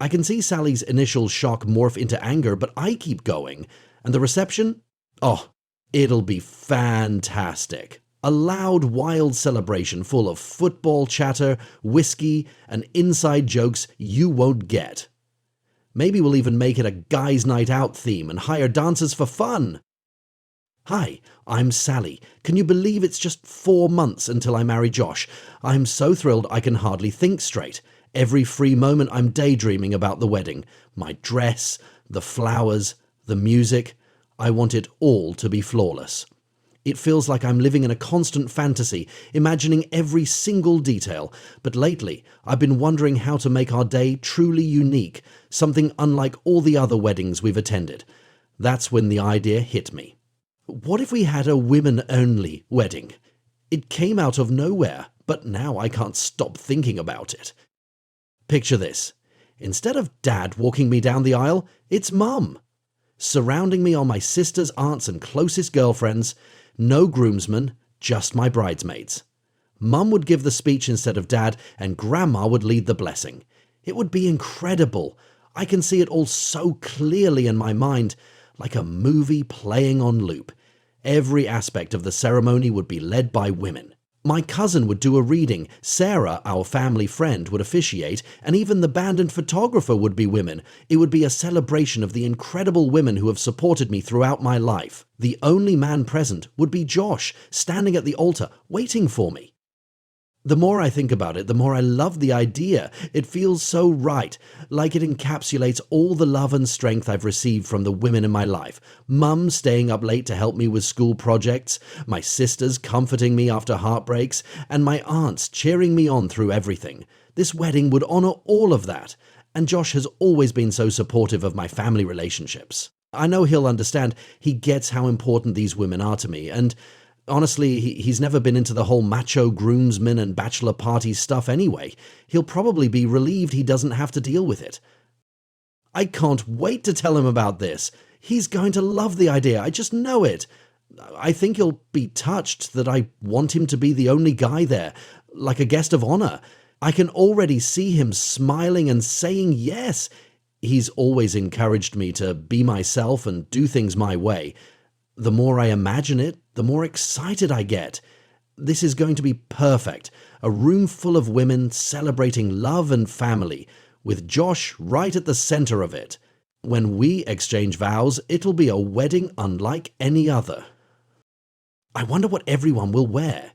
I can see Sally's initial shock morph into anger, but I keep going. And the reception? Oh, it'll be fantastic. A loud, wild celebration full of football chatter, whiskey, and inside jokes you won't get. Maybe we'll even make it a guys' night out theme and hire dancers for fun. Hi, I'm Sally. Can you believe it's just 4 months until I marry Josh? I'm so thrilled I can hardly think straight. Every free moment I'm daydreaming about the wedding. My dress, the flowers, the music. I want it all to be flawless. It feels like I'm living in a constant fantasy, imagining every single detail. But lately, I've been wondering how to make our day truly unique, something unlike all the other weddings we've attended. That's when the idea hit me. What if we had a women-only wedding? It came out of nowhere, but now I can't stop thinking about it. Picture this. Instead of Dad walking me down the aisle, it's Mum. Surrounding me are my sisters, aunts, and closest girlfriends. No groomsmen, just my bridesmaids. Mum would give the speech instead of Dad, and Grandma would lead the blessing. It would be incredible. I can see it all so clearly in my mind, like a movie playing on loop. Every aspect of the ceremony would be led by women. My cousin would do a reading, Sarah, our family friend, would officiate, and even the band and photographer would be women. It would be a celebration of the incredible women who have supported me throughout my life. The only man present would be Josh, standing at the altar, waiting for me. The more I think about it, the more I love the idea. It feels so right, like it encapsulates all the love and strength I've received from the women in my life. Mum staying up late to help me with school projects, my sisters comforting me after heartbreaks, and my aunts cheering me on through everything. This wedding would honor all of that, and Josh has always been so supportive of my family relationships. I know he'll understand. He gets how important these women are to me, and honestly, he's never been into the whole macho groomsmen and bachelor party stuff anyway. He'll probably be relieved he doesn't have to deal with it. I can't wait to tell him about this. He's going to love the idea, I just know it. I think he'll be touched that I want him to be the only guy there, like a guest of honor. I can already see him smiling and saying yes. He's always encouraged me to be myself and do things my way. The more I imagine it, the more excited I get. This is going to be perfect. A room full of women celebrating love and family, with Josh right at the center of it. When we exchange vows, it'll be a wedding unlike any other. I wonder what everyone will wear.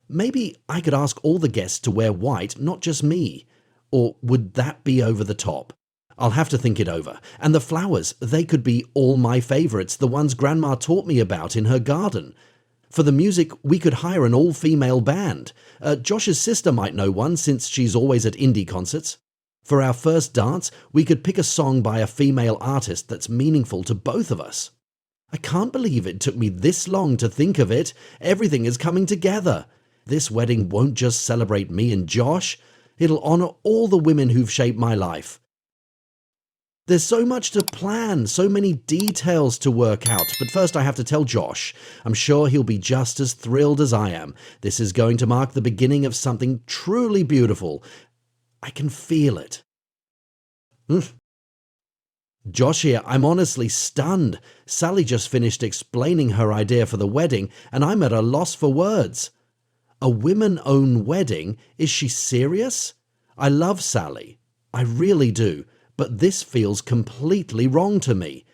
Maybe I could ask all the guests to wear white, not just me. Or would that be over the top? I'll have to think it over. And the flowers, they could be all my favorites, the ones Grandma taught me about in her garden. For the music, we could hire an all-female band. Josh's sister might know one since she's always at indie concerts. For our first dance, we could pick a song by a female artist that's meaningful to both of us. I can't believe it took me this long to think of it. Everything is coming together. This wedding won't just celebrate me and Josh. It'll honor all the women who've shaped my life. There's so much to plan, so many details to work out, but first I have to tell Josh. I'm sure he'll be just as thrilled as I am. This is going to mark the beginning of something truly beautiful. I can feel it. Josh here, I'm honestly stunned. Sally just finished explaining her idea for the wedding, and I'm at a loss for words. A women-owned wedding? Is she serious? I love Sally. I really do. But this feels completely wrong to me.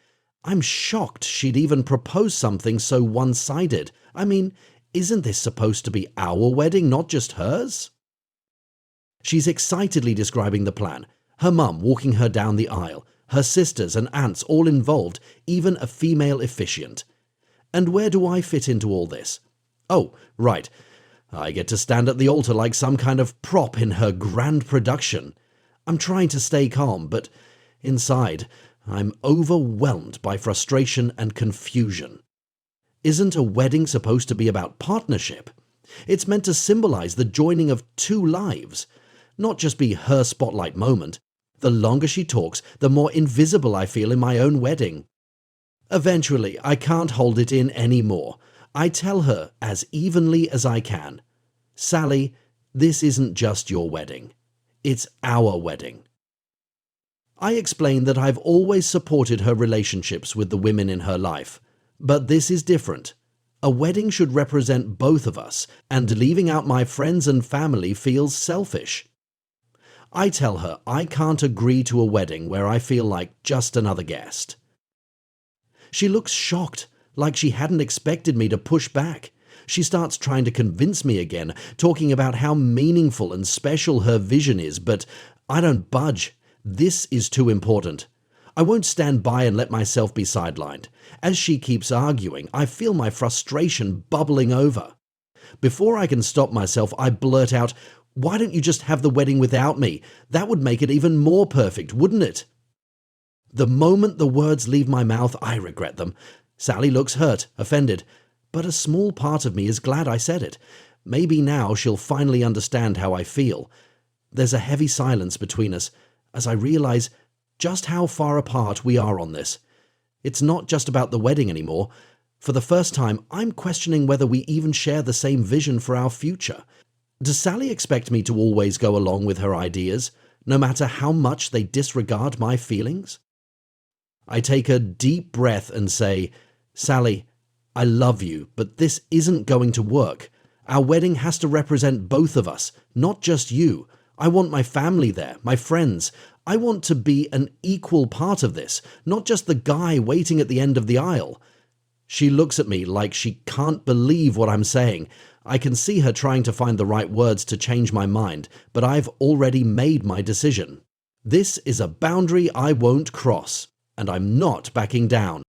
I'm shocked she'd even propose something so one-sided. I mean, isn't this supposed to be our wedding, not just hers? She's excitedly describing the plan. Her mum walking her down the aisle, her sisters and aunts all involved, even a female officiant. And where do I fit into all this? Oh, right. I get to stand at the altar like some kind of prop in her grand production. I'm trying to stay calm, but inside, I'm overwhelmed by frustration and confusion. Isn't a wedding supposed to be about partnership? It's meant to symbolize the joining of two lives, not just be her spotlight moment. The longer she talks, the more invisible I feel in my own wedding. Eventually, I can't hold it in anymore. I tell her as evenly as I can, Sally, this isn't just your wedding. It's our wedding. I explain that I've always supported her relationships with the women in her life, but this is different. A wedding should represent both of us, and leaving out my friends and family feels selfish. I tell her I can't agree to a wedding where I feel like just another guest. She looks shocked, like she hadn't expected me to push back. She starts trying to convince me again, talking about how meaningful and special her vision is, but I don't budge. This is too important. I won't stand by and let myself be sidelined. As she keeps arguing, I feel my frustration bubbling over. Before I can stop myself, I blurt out, "Why don't you just have the wedding without me? That would make it even more perfect, wouldn't it?" The moment the words leave my mouth, I regret them. Sally looks hurt, offended, but a small part of me is glad I said it. Maybe now she'll finally understand how I feel. There's a heavy silence between us as I realize just how far apart we are on this. It's not just about the wedding anymore. For the first time, I'm questioning whether we even share the same vision for our future. Does Sally expect me to always go along with her ideas, no matter how much they disregard my feelings? I take a deep breath and say, "Sally, I love you, but this isn't going to work. Our wedding has to represent both of us, not just you. I want my family there, my friends. I want to be an equal part of this, not just the guy waiting at the end of the aisle." She looks at me like she can't believe what I'm saying. I can see her trying to find the right words to change my mind, but I've already made my decision. This is a boundary I won't cross, and I'm not backing down.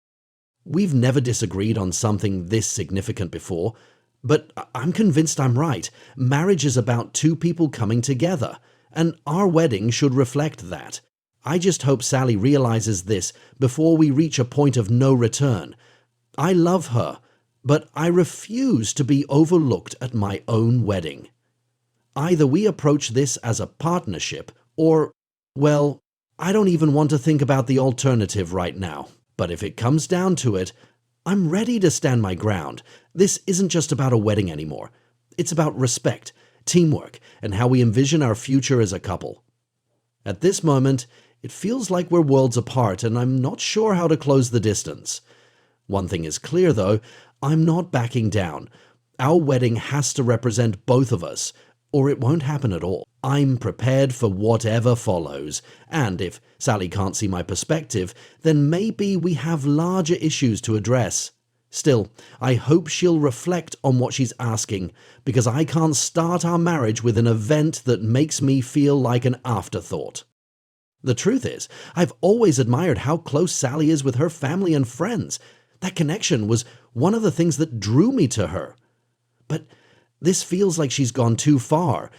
We've never disagreed on something this significant before, but I'm convinced I'm right. Marriage is about two people coming together, and our wedding should reflect that. I just hope Sally realizes this before we reach a point of no return. I love her, but I refuse to be overlooked at my own wedding. Either we approach this as a partnership, or, well, I don't even want to think about the alternative right now. But if it comes down to it, I'm ready to stand my ground. This isn't just about a wedding anymore. It's about respect, teamwork, and how we envision our future as a couple. At this moment, it feels like we're worlds apart, and I'm not sure how to close the distance. One thing is clear, though, I'm not backing down. Our wedding has to represent both of us, or it won't happen at all. I'm prepared for whatever follows, and if Sally can't see my perspective, then maybe we have larger issues to address. Still, I hope she'll reflect on what she's asking, because I can't start our marriage with an event that makes me feel like an afterthought. The truth is, I've always admired how close Sally is with her family and friends. That connection was one of the things that drew me to her. But this feels like she's gone too far.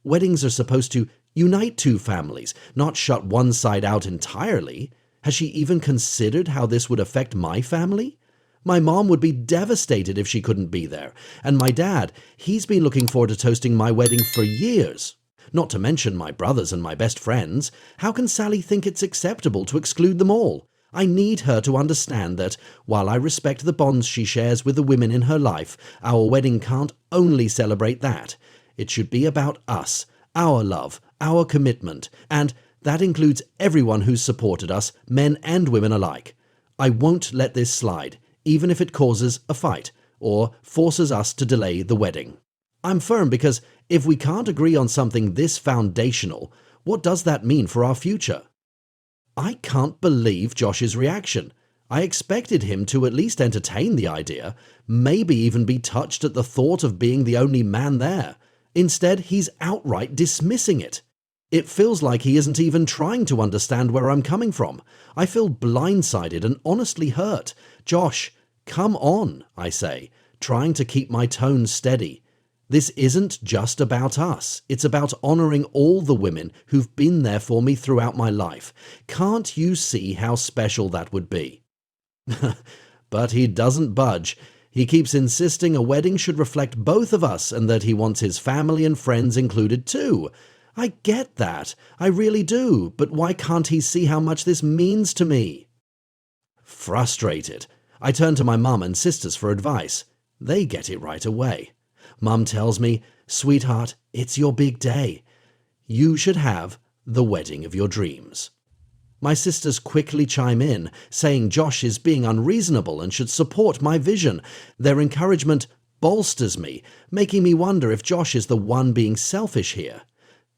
Weddings are supposed to unite two families, not shut one side out entirely. Has she even considered how this would affect my family? My mom would be devastated if she couldn't be there. And my dad, he's been looking forward to toasting my wedding for years. Not to mention my brothers and my best friends. How can Sally think it's acceptable to exclude them all? I need her to understand that, while I respect the bonds she shares with the women in her life, our wedding can't only celebrate that. It should be about us, our love, our commitment, and that includes everyone who's supported us, men and women alike. I won't let this slide, even if it causes a fight, or forces us to delay the wedding. I'm firm because if we can't agree on something this foundational, what does that mean for our future? I can't believe Josh's reaction. I expected him to at least entertain the idea, maybe even be touched at the thought of being the only man there. Instead, he's outright dismissing it. It feels like he isn't even trying to understand where I'm coming from. I feel blindsided and honestly hurt. "Josh, come on," I say, trying to keep my tone steady. This isn't just about us. It's about honoring all the women who've been there for me throughout my life. Can't you see how special that would be? But he doesn't budge. He keeps insisting a wedding should reflect both of us and that he wants his family and friends included too. I get that. I really do. But why can't he see how much this means to me? Frustrated, I turn to my mum and sisters for advice. They get it right away. Mum tells me, "Sweetheart, it's your big day. You should have the wedding of your dreams." My sisters quickly chime in, saying Josh is being unreasonable and should support my vision. Their encouragement bolsters me, making me wonder if Josh is the one being selfish here.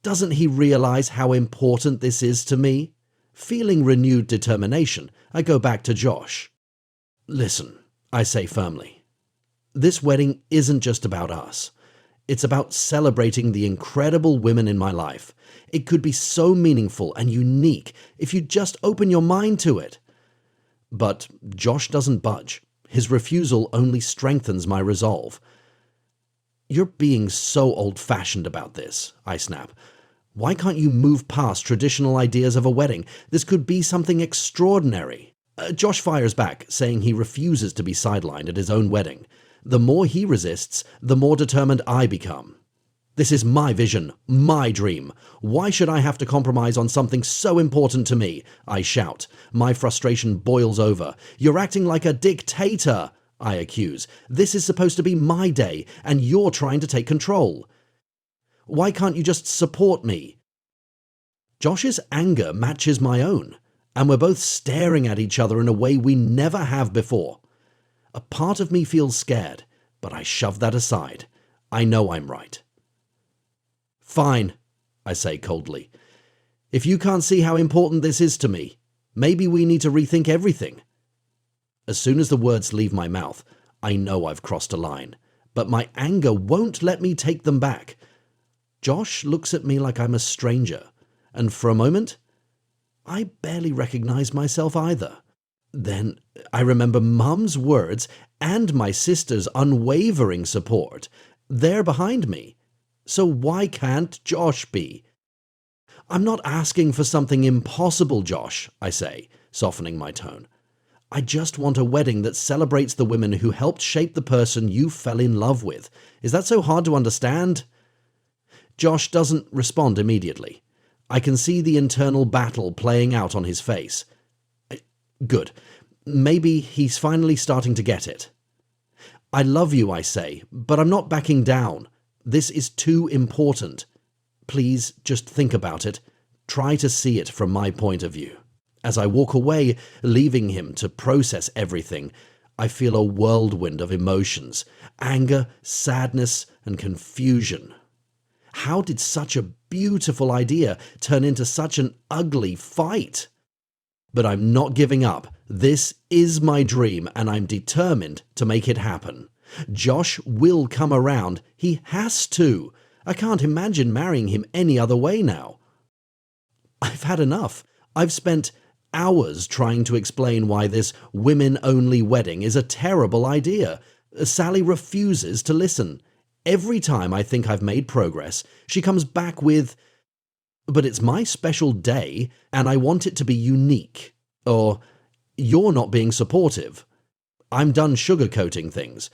Doesn't he realize how important this is to me? Feeling renewed determination, I go back to Josh. Listen, I say firmly. This wedding isn't just about us. It's about celebrating the incredible women in my life. It could be so meaningful and unique if you just open your mind to it. But Josh doesn't budge. His refusal only strengthens my resolve. You're being so old-fashioned about this, I snap. Why can't you move past traditional ideas of a wedding? This could be something extraordinary. Josh fires back, saying he refuses to be sidelined at his own wedding. The more he resists, the more determined I become. This is my vision, my dream. Why should I have to compromise on something so important to me? I shout. My frustration boils over. You're acting like a dictator, I accuse. This is supposed to be my day, and you're trying to take control. Why can't you just support me? Josh's anger matches my own, and we're both staring at each other in a way we never have before. A part of me feels scared, but I shove that aside. I know I'm right. Fine, I say coldly. If you can't see how important this is to me, maybe we need to rethink everything. As soon as the words leave my mouth, I know I've crossed a line, but my anger won't let me take them back. Josh looks at me like I'm a stranger, and for a moment, I barely recognize myself either. Then I remember Mum's words and my sister's unwavering support. They're behind me. So why can't Josh be? I'm not asking for something impossible, Josh, I say, softening my tone. I just want a wedding that celebrates the women who helped shape the person you fell in love with. Is that so hard to understand? Josh doesn't respond immediately. I can see the internal battle playing out on his face. Good. Maybe he's finally starting to get it. I love you, I say, but I'm not backing down. This is too important. Please just think about it. Try to see it from my point of view. As I walk away, leaving him to process everything, I feel a whirlwind of emotions, anger, sadness, and confusion. How did such a beautiful idea turn into such an ugly fight? But I'm not giving up. This is my dream, and I'm determined to make it happen. Josh will come around. He has to. I can't imagine marrying him any other way now. I've had enough. I've spent hours trying to explain why this women-only wedding is a terrible idea. Sally refuses to listen. Every time I think I've made progress, she comes back with, "But it's my special day, and I want it to be unique." Or, "You're not being supportive." I'm done sugarcoating things.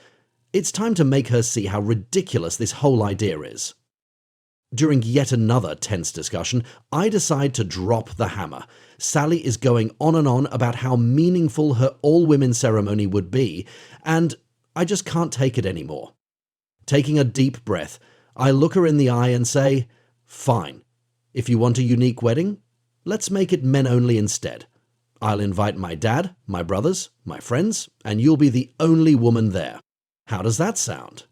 It's time to make her see how ridiculous this whole idea is. During yet another tense discussion, I decide to drop the hammer. Sally is going on and on about how meaningful her all-women ceremony would be, and I just can't take it anymore. Taking a deep breath, I look her in the eye and say, "Fine. If you want a unique wedding, let's make it men only instead. I'll invite my dad, my brothers, my friends, and you'll be the only woman there. How does that sound?"